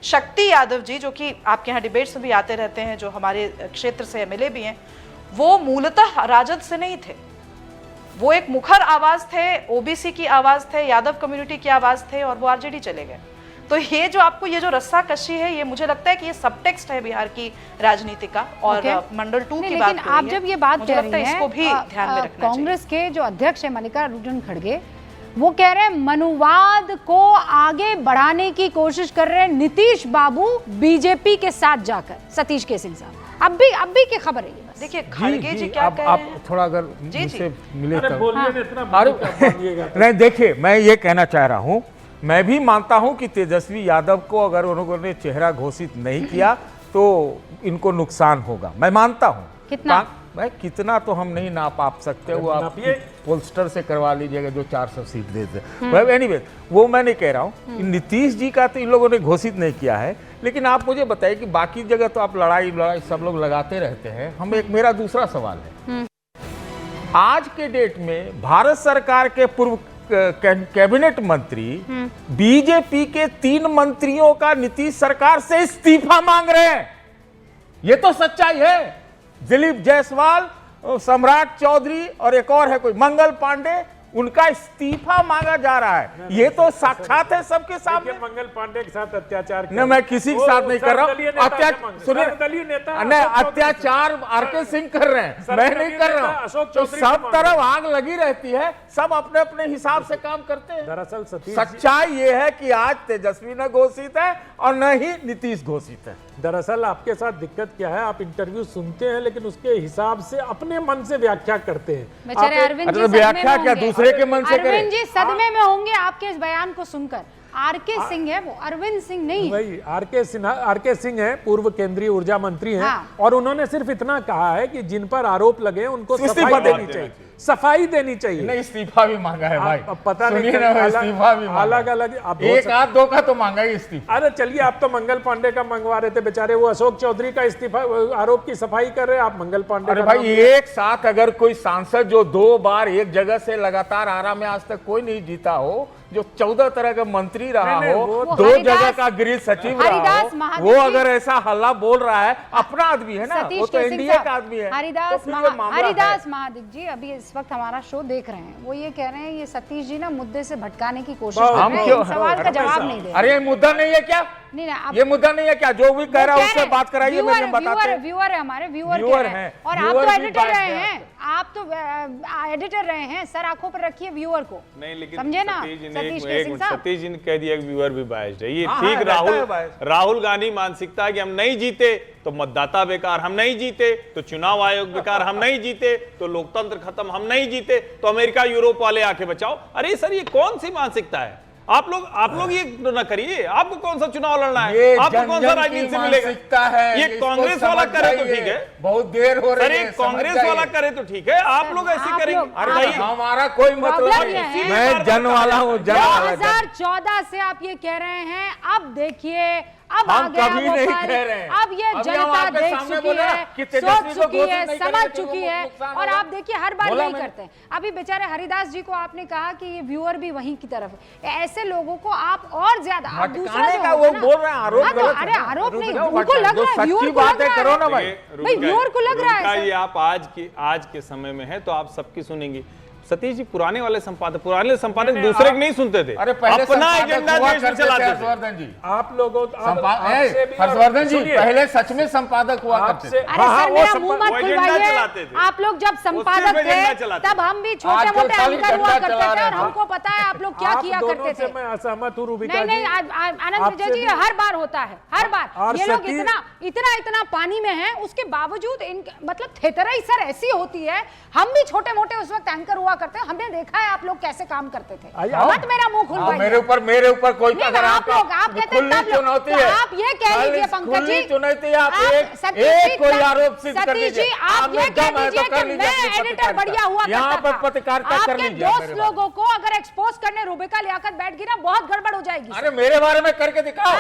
शक्ति यादव जी, जो कि आपके यहाँ डिबेट्स में भी आते रहते हैं, जो हमारे क्षेत्र से एमएलए भी हैं, वो मूलतः राजद से नहीं थे। वो एक मुखर आवाज थे, ओबीसी की आवाज थे, यादव कम्युनिटी की आवाज थे, और वो आरजेडी चले गए। तो ये जो आपको ये जो रस्सा कशी है, ये मुझे लगता है कि ये सबटेक्स्ट है बिहार की राजनीति का। और मंडल 2 की बात, आप जब ये बात कह रही हैं, इसको भी ध्यान में रखना। कांग्रेस के जो अध्यक्ष है मल्लिकार्जुन खड़गे, वो कह रहे हैं मनुवाद को आगे बढ़ाने की कोशिश कर रहे हैं नीतीश बाबू बीजेपी के साथ जाकर। सतीश केसिंग साहब अब भी की खबर है ये। बस देखिए खड़गे जी क्या कह रहे हैं। आप थोड़ा अगर मुझसे मिले तो नहीं, देखिए मैं ये कहना चाह रहा हूँ, मैं भी मानता हूं कि तेजस्वी यादव को अगर उन्होंने चेहरा घोषित नहीं किया तो इनको नुकसान होगा, मैं मानता हूं। कितना? भाई कितना तो हम नहीं नाप सकते, वो आप पोस्टर से करवा लीजिएगा जो 400 सीट देते। एनीवे वो मैं नहीं कह रहा हूं। नीतीश जी का तो इन लोगों ने घोषित नहीं किया है, लेकिन आप मुझे बताइए कि बाकी जगह तो आप लड़ाई सब लोग लगाते रहते हैं। हम मेरा दूसरा सवाल है, आज के डेट में भारत सरकार के पूर्व कैबिनेट मंत्री बीजेपी के 3 मंत्रियों का नीतीश सरकार से इस्तीफा मांग रहे हैं। यह तो सच्चाई है। दिलीप जायसवाल, सम्राट चौधरी और एक और है कोई मंगल पांडे, उनका इस्तीफा मांगा जा रहा है। ये तो साक्षात है सबके सामने। मंगल पांडे के साथ अत्याचार नहीं, मैं किसी के साथ नहीं कर रहा हूं। सुनिए, अत्याचार आरके सिंह कर रहे हैं, मैं नहीं कर रहा हूं। तो सब तरफ आग लगी रहती है, सब अपने अपने हिसाब से काम करते हैं। दरअसल सच्चाई ये है कि आज तेजस्वी न घोषित है और न ही नीतीश घोषित है। दरअसल आपके साथ दिक्कत क्या है, आप इंटरव्यू सुनते हैं लेकिन उसके हिसाब से अपने मन से व्याख्या करते हैं। व्याख्या क्या दूसरे के मन से करें? अरविंद जी सदमे में होंगे आपके इस बयान को सुनकर। आरके सिंह है वो, अरविंद सिंह नहीं। वही आरके सिंह है, पूर्व केंद्रीय ऊर्जा मंत्री हैं। और उन्होंने सिर्फ इतना कहा है कि जिन पर आरोप लगे उनको सफाई देनी चाहिए, सफाई देनी चाहिए। नहीं, इस्तीफा भी मांगा है भाई। पता नहीं, इस्तीफा भी अलग अलग एक आध दो का तो मांगा ही इस्तीफा। अरे चलिए, आप तो मंगल पांडे का मंगवा रहे थे बेचारे, वो अशोक चौधरी का इस्तीफा आरोप की सफाई कर रहे हैं, आप मंगल पांडे। अरे भाई, एक साथ अगर कोई सांसद जो 2 बार एक जगह से लगातार आ रहा, में आज तक कोई नहीं जीता हो, जो 14 तरह का मंत्री रहा हो, 2 जगह का गृह सचिव रहा हो, वो अगर ऐसा हल्ला बोल रहा है, अपना आदमी है ना, वो तो एनडीए का आदमी है। हरिदास महादिक जी अभी इस वक्त हमारा शो देख रहे हैं, वो ये कह रहे हैं ये सतीश जी ना मुद्दे से भटकाने की कोशिश कर रहे हैं, सवाल का जवाब नहीं दे रहे। अरे मुद्दा नहीं है क्या? नहीं, ये मुद्दा नहीं है क्या? जो भी कह रहा है उससे बात कराइए, मैं बताते हैं। व्यूअर है हमारे, व्यूअर हैं और आप तो एडिटर रहे हैं, आप तो एडिटर रहे हैं सर, आंखों पर रखिए व्यूअर को। नहीं, लेकिन समझे ना सतीश जी ने कह दिया व्यूअर भी बायस्ड है। ये ठीक राहुल गांधी मानसिकता है कि हम नहीं जीते तो मतदाता बेकार, हम नहीं जीते तो चुनाव आयोग बेकार, हम नहीं जीते तो लोकतंत्र खत्म, हम नहीं जीते तो अमेरिका यूरोप वाले आके बचाओ। अरे सर, ये कौन सी मानसिकता है? आप लोग ये ना करिए। आपको कौन सा चुनाव लड़ना है? आपको कौन सा राजनीति से मिलेगा? ये कांग्रेस वाला करे तो ठीक है, बहुत देर हो रही है। कांग्रेस वाला करे तो ठीक है, आप लोग ऐसे करेंगे? अरे भाई, हमारा कोई मतलब नहीं, मैं जन वाला हूँ। 2014 से आप ये कह रहे हैं, अब देखिए अब आ गया वो पल, अब ये जनता देख चुकी है, सोच चुकी है, समझ चुकी है, और आप देखिए हर बार यही करते हैं। अभी बेचारे हरिदास जी को आपने कहा कि ये व्यूअर भी वहीं की तरफ है, ऐसे लोगों को आप और ज्यादा दूसरा का वो बोल रहे हैं आरोप। अरे आरोप नहीं, उनको लग रहा है, व्यूअर को लग रहा है, भाई व्यूअर को लग रहा है। ये आप आज के समय में है तो आप सबकी सुनेंगी। सतीश जी, पुराने संपादक दूसरे के नहीं सुनते थे, अरे पहले अपना एजेंडा देश में चलाते थे। हर्षवर्धन जी, आप लोगों हर्षवर्धन जी पहले सच में संपादक हुआ करते थे। अरे सर, मेरा मुंह मत खुलवाइए। आप लोग जब संपादक थे तब हम भी छोटे मोटे एंकर हुआ करते थे और हमको पता है आप लोग क्या किया करते थे। मैं असहमत हूँ। नहीं, आनंद विजय जी, हर बार होता है, हर बार। ये लोग इतना पानी में है, उसके बावजूद मतलब थेतराई सर ऐसी होती है। हम भी छोटे मोटे उस वक्त एंकर हुआ करते हैं, हमने देखा है आप लोग कैसे काम करते थे। मत मेरा मुंह खुलवाइए। मेरे ऊपर कोई आप कहते हैं चुनौती है, आप ये कह लीजिए पंकज जी, चुनौती आप एक कोई आरोप सिद्ध कर दीजिए। आप ये कह दीजिए कि मैं एडिटर बढ़िया हुआ यहाँ पर पत्रकारिता कर लीजिए। दोस्त लोगों को अगर एक्सपोज करने रूबिका लियाकत बैठ गई ना, बहुत गड़बड़ हो जाएगी। अरे मेरे बारे में करके दिखाओ।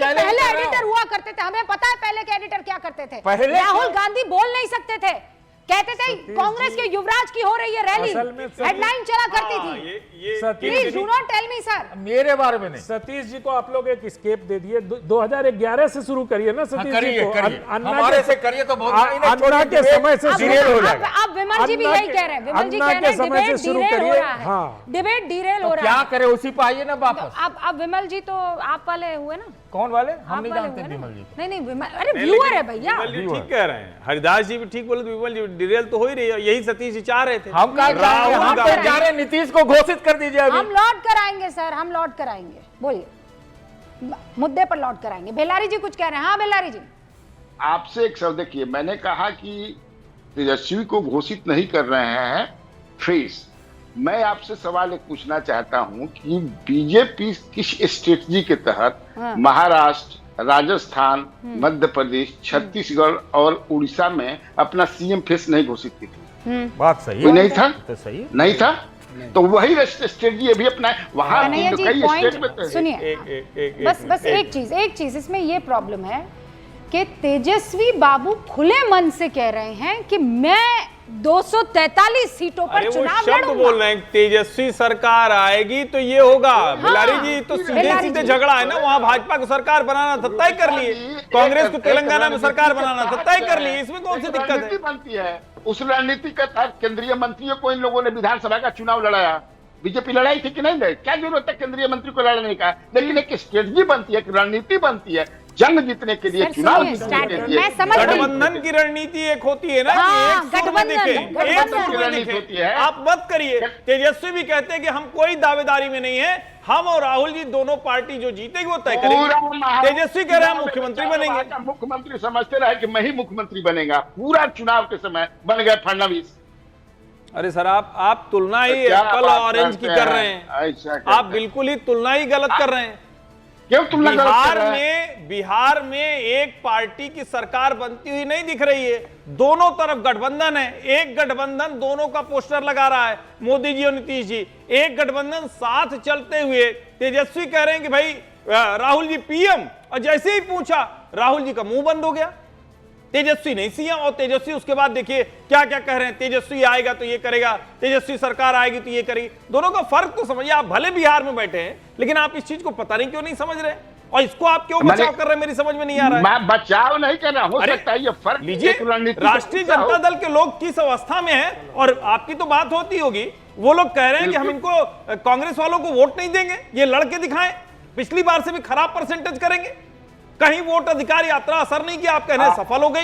पहले एडिटर हुआ करते थे, हमें पता है पहले के एडिटर क्या करते थे। राहुल गांधी बोल नहीं सकते थे, कहते थे कांग्रेस के युवराज की हो रही है रैली, असल में हेडलाइन चला करती थी। Please do not tell me sir, मेरे बारे में नहीं। सतीश जी को आप लोग एक स्केप दे दिए। 2011 से शुरू करिए ना सतीश जी को। हमारे से करिए तो बहुत अन्ना के समय से डिरेल हो जाएगा। अब विमल जी भी यही कह रहे हैं, विमल जी कह रहे हैं डिबेट डिरेल हो रहा है। हाँ। डिबेट डिरेल हो रहा है, क्या करे उसी पे आइए ना वापस। अब विमल जी तो आप वाले हुए ना, कौन वाले? हम आप नहीं वाले जानते हुए ना? विमल जी को। नहीं विमल, अरे व्यूअर है भैया। विमल जी ठीक कह रहे हैं, हरिदास जी भी ठीक बोले, तो विमल जी डिरेल तो हो ही रही है, यही सतीश जी चाह रहे थे। हम क्या चाह रहे हैं? नीतीश को घोषित कर दीजिए अभी। हम लौट कर आएंगे सर, हम लौट कर आएंगे, बोलिए मुद्दे पर लौट कर आएंगे। बेलारी जी कुछ कह रहे हैं। हाँ बेलारी जी, आपसे एक सवाल, देखिए मैंने कहा कि तेजस्वी को घोषित नहीं कर रहे हैं फेस। मैं आपसे सवाल एक पूछना चाहता हूं कि बीजेपी किस स्ट्रेटजी के तहत महाराष्ट्र, राजस्थान, मध्य प्रदेश, छत्तीसगढ़ और उड़ीसा में अपना सीएम फेस नहीं घोषित की थी? बात सही कोई नहीं था? तो सही नहीं था, तो वही स्ट्रेटजी अभी अपना वहां कन्हैया जी, कई point स्टेट में सुनिए, बस एक चीज इसमें ये प्रॉब्लम है कि तेजस्वी बाबू खुले मन से कह रहे हैं कि मैं 243 सीटों पर चुनाव लड़ूंगा। बोल रहे हैं तेजस्वी सरकार आएगी तो ये होगा। बिलारी जी तो सीधे सीधे झगड़ा है ना, वहाँ भाजपा को सरकार बनाना था, तय कर लिए। कांग्रेस को तेलंगाना में सरकार बनाना था, तय कर लिए। इसमें कौन सी दिक्कत है? बनती है उस रणनीति के तहत केंद्रीय मंत्रियों को इन लोगों ने विधानसभा का चुनाव लड़ाया। बीजेपी लड़ाई थी कि नहीं लड़ी? क्या जरूरत है केंद्रीय मंत्री को लड़ने का? लेकिन एक स्ट्रेटजी बनती है, एक रणनीति बनती है जंग जीतने के लिए, चुनाव जीतने के लिए। मैं समझ गई। गठबंधन की रणनीति एक होती है ना, हाँ, कि एक सुर में दिखे, एक सुर में दिखे। होती है। आप मत करिए। तेजस्वी भी कहते हैं कि हम कोई दावेदारी में नहीं है, हम और राहुल जी दोनों पार्टी जो जीतेगी वो तय करेंगे। तेजस्वी कह रहे हैं मुख्यमंत्री बनेंगे। मुख्यमंत्री समझते रहे कि मैं ही मुख्यमंत्री बनेगा। पूरा चुनाव के समय बन गए फडणवीस। अरे सर, आप तुलना ही एप्पल और ऑरेंज की कर रहे हैं। आप बिल्कुल ही तुलना ही गलत कर रहे हैं। क्यों तुलना गलत कर रहे हैं? बिहार में एक पार्टी की सरकार बनती हुई नहीं दिख रही है। दोनों तरफ गठबंधन है, एक गठबंधन दोनों का पोस्टर लगा रहा है, मोदी जी और नीतीश जी। एक गठबंधन साथ चलते हुए तेजस्वी कह रहे हैं कि भाई राहुल जी पीएम, और जैसे ही पूछा राहुल जी का मुंह बंद हो गया। तेजस्वी नहीं सीएम, और तेजस्वी उसके बाद देखिए क्या क्या कह रहे हैं। तेजस्वी आएगा तो ये करेगा, तेजस्वी सरकार आएगी तो ये करेगी। दोनों का फर्क तो समझिए। आप भले बिहार में बैठे हैं, लेकिन आप इस चीज को पता नहीं क्यों नहीं समझ रहे, और इसको आप क्यों बचाव कर रहे हैं, मेरी समझ में नहीं आ रहा है। मैं बचाव नहीं कर रहा, हो सकता है ये फर्क लीजिए। राष्ट्रीय जनता दल के लोग किस अवस्था में हैं, और आपकी तो बात होती होगी, वो लोग कह रहे हैं कि हम इनको कांग्रेस वालों को वोट नहीं देंगे, ये लड़के दिखाएं, पिछली बार से भी खराब परसेंटेज करेंगे। कहीं वोट अधिकार यात्रा असर नहीं किया, आप कह रहे हैं सफल हो गई।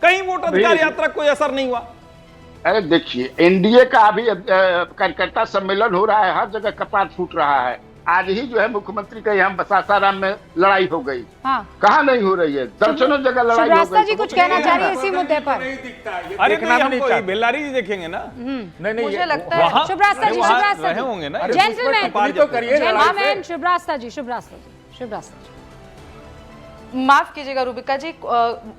कहीं वोट अधिकार यात्रा कोई असर नहीं हुआ। अरे देखिए, एनडीए का अभी कार्यकर्ता सम्मेलन हो रहा है, हर जगह कपाट फूट रहा है। आज ही जो है मुख्यमंत्री का यहाँ सासाराम में लड़ाई हो गई। हाँ। कहाँ नहीं हो रही है, दर्जनों जगह लड़ाई हो गई। जी कुछ कहना चाह रही है इसी मुद्दे पर? अरे तो बेलारी जी देखेंगे ना। नहीं, मुझे लगता है शुभरास्ता जी, शुभरास्ता जी होंगे ना, जेंटलमैन, शुभरास्ता जी, शुभरास्ता जी, शुभरास्ता जी। माफ कीजिएगा रूबिका जी,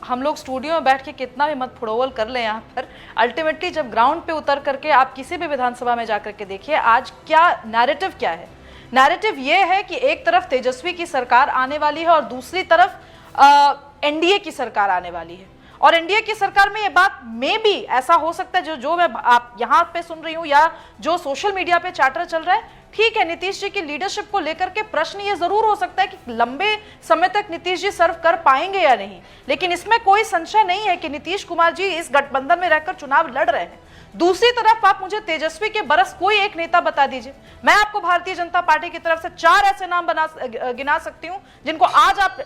हम लोग स्टूडियो में बैठ के कितना भी मत फुड़ोवल कर ले यहाँ पर, अल्टीमेटली जब ग्राउंड पे उतर करके आप किसी भी विधानसभा में जाकर के देखिए आज क्या नैरेटिव क्या है। नैरेटिव ये है कि एक तरफ तेजस्वी की सरकार आने वाली है और दूसरी तरफ एनडीए की सरकार आने वाली है। और एनडीए की सरकार में ये बात में भी ऐसा हो सकता है, जो मैं आप यहाँ पे सुन रही हूँ या जो सोशल मीडिया पे चैटर चल रहा है, ठीक है, नीतीश जी की लीडरशिप को लेकर के प्रश्न ये जरूर हो सकता है कि लंबे समय तक नीतीश जी सर्व कर पाएंगे या नहीं, लेकिन इसमें कोई संशय नहीं है कि नीतीश कुमार जी इस गठबंधन में रहकर चुनाव लड़ रहे हैं। दूसरी तरफ आप मुझे तेजस्वी के बरस कोई एक नेता बता दीजिए। मैं आपको भारतीय जनता पार्टी की तरफ से 4 ऐसे नाम गिना सकती हूं जिनको आज आप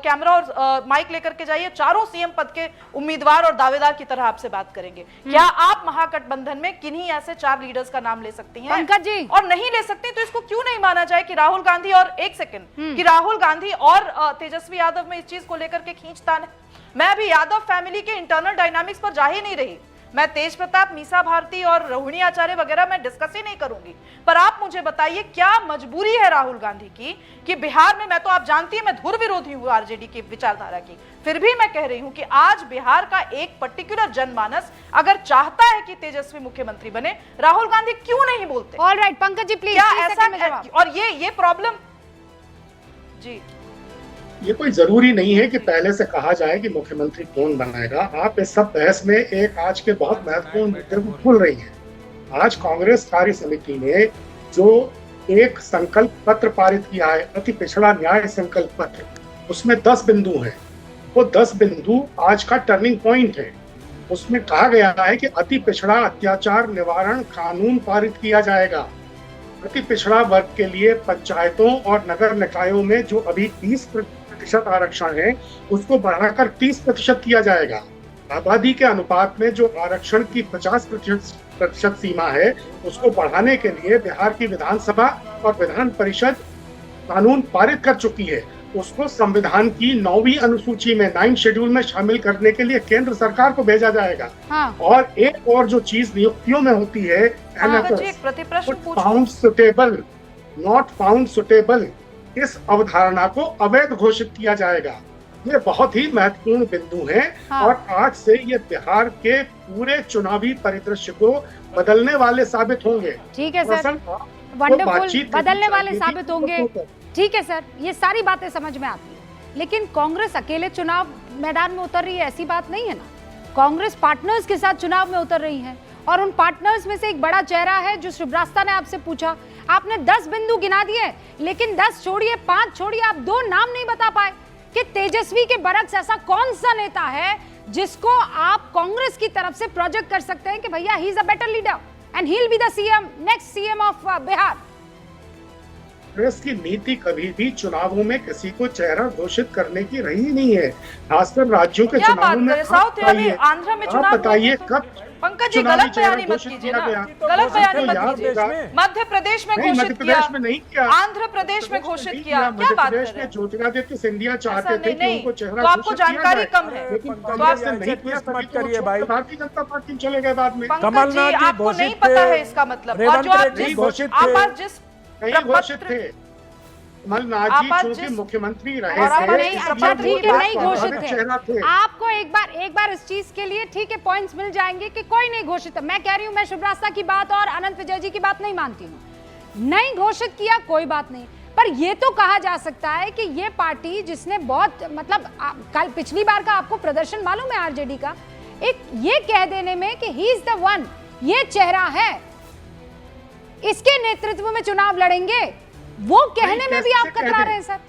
कैमरा और माइक लेकर के जाइए, चारों सीएम पद के उम्मीदवार और दावेदार की तरह आपसे बात करेंगे। क्या आप महागठबंधन में किन्हीं ऐसे 4 लीडर्स का नाम ले सकती हैं? पंकज जी, और नहीं ले सकती तो इसको क्यों नहीं माना जाए कि राहुल गांधी और एक सेकंड कि राहुल गांधी और तेजस्वी यादव में इस चीज को लेकर के खींचतान है। मैं अभी यादव फैमिली के इंटरनल डायनामिक्स पर जा ही नहीं रही। मैं तेज प्रताप, मीसा भारती और रोहिणी आचार्य वगैरह मैं डिस्कस ही नहीं करूंगी, पर आप मुझे बताइए क्या मजबूरी है राहुल गांधी की कि बिहार में, मैं तो आप जानती है मैं धुर विरोधी हूं आरजेडी की विचारधारा की, फिर भी मैं कह रही हूं कि आज बिहार का एक पर्टिकुलर जनमानस अगर चाहता है कि तेजस्वी मुख्यमंत्री बने, राहुल गांधी क्यों नहीं बोलते? ऑलराइट पंकज जी प्लीज, क्या ऐसा? और ये प्रॉब्लम जी ये कोई जरूरी नहीं है कि पहले से कहा जाए कि मुख्यमंत्री कौन बनाएगा। आप इस सब बहस में एक आज के बहुत महत्वपूर्ण मुद्दे को भूल रही हैं। आज कांग्रेस कार्य समिति ने जो एक संकल्प पत्र पारित किया है, अति पिछड़ा न्याय संकल्प पत्र, उसमें 10 बिंदु हैं। वो 10 बिंदु आज का टर्निंग पॉइंट है। उसमें कहा गया है कि अति पिछड़ा अत्याचार निवारण कानून पारित किया जाएगा। अति पिछड़ा वर्ग के लिए पंचायतों और नगर निकायों में जो अभी 20% आरक्षण है, उसको बढ़ाकर 30% किया जाएगा। आबादी के अनुपात में जो आरक्षण की 50% सीमा है, उसको बढ़ाने के लिए बिहार की विधानसभा और विधान परिषद कानून पारित कर चुकी है। उसको संविधान की 9वीं अनुसूची में 9 शेड्यूल में शामिल करने के लिए केंद्र सरकार को भेजा जाएगा। हाँ। और एक और जो चीज नियुक्तियों में होती है, नॉट फाउंड सुटेबल, इस अवधारणा को अवैध घोषित किया जाएगा। ये बहुत ही महत्वपूर्ण बिंदु हैं। हाँ। और आज से ये बिहार के पूरे चुनावी परिदृश्य को बदलने वाले साबित होंगे। ठीक है सर, वंडरफुल, बदलने वाले साबित होंगे। ठीक है सर, ये सारी बातें समझ में आती है, लेकिन कांग्रेस अकेले चुनाव मैदान में उतर रही है ऐसी बात नहीं है ना। कांग्रेस पार्टनर्स के साथ चुनाव में उतर रही है, और उन पार्टनर्स में से एक बड़ा चेहरा है जो श्रीवास्तव ने आपसे पूछा। आपने 10 बिंदु गिना दिए, लेकिन 10 छोड़िए, 5 छोड़िए, आप 2 नाम नहीं बता पाए कि तेजस्वी के बरक्स ऐसा कौन सा नेता है जिसको आप कांग्रेस की तरफ से प्रोजेक्ट कर सकते हैं कि भैया he is a better leader and he will be the CM, next CM of Bihar. Congress की नीति कभी भी चुनावों में किसी को चेहरा घोषित करने की रही नहीं है, खासकर राज्यों के चुनावों में। आंध्र में चुनाव बताइए कब पंकज जी गलत बयानी मत कीजिए ना, गलत बयानी मत कीजिए। मध्य प्रदेश में घोषित किया, नहीं किया, आंध्र प्रदेश में घोषित किया, क्या बात कर रहे हैं? ज्योतिरादित्य सिंधिया चाहते थे कि उनको चेहरा तो आपको जानकारी कम है, लेकिन तो आप मत करिए भाई। भारतीय जनता पार्टी में चले गए बाद में। पंकज जी आपको नहीं पता है इसका मतलब, और जो आप जिस नहीं घोषित थे, कमलनाथ जी चूंकि मुख्यमंत्री रहे अच्छा ठीक है, नहीं घोषित थे। आपको एक बार इस चीज के लिए ठीक है पॉइंट्स मिल जाएंगे कि कोई नहीं घोषित। मैं कह रही हूं, मैं श्रीवास्तव की बात और अनंत विजय जी की बात नहीं मानती हूं। नहीं घोषित किया कोई बात नहीं, पर यह तो कहा जा सकता है कि ये पार्टी जिसने बहुत मतलब कल पिछली बार का आपको प्रदर्शन मालूम है आरजेडी का, एक ये कह देने में कि ही इज द वन, ये चेहरा है, इसके नेतृत्व में चुनाव लड़ेंगे, वो कहने में भी आप कतरा रहे हैं सर।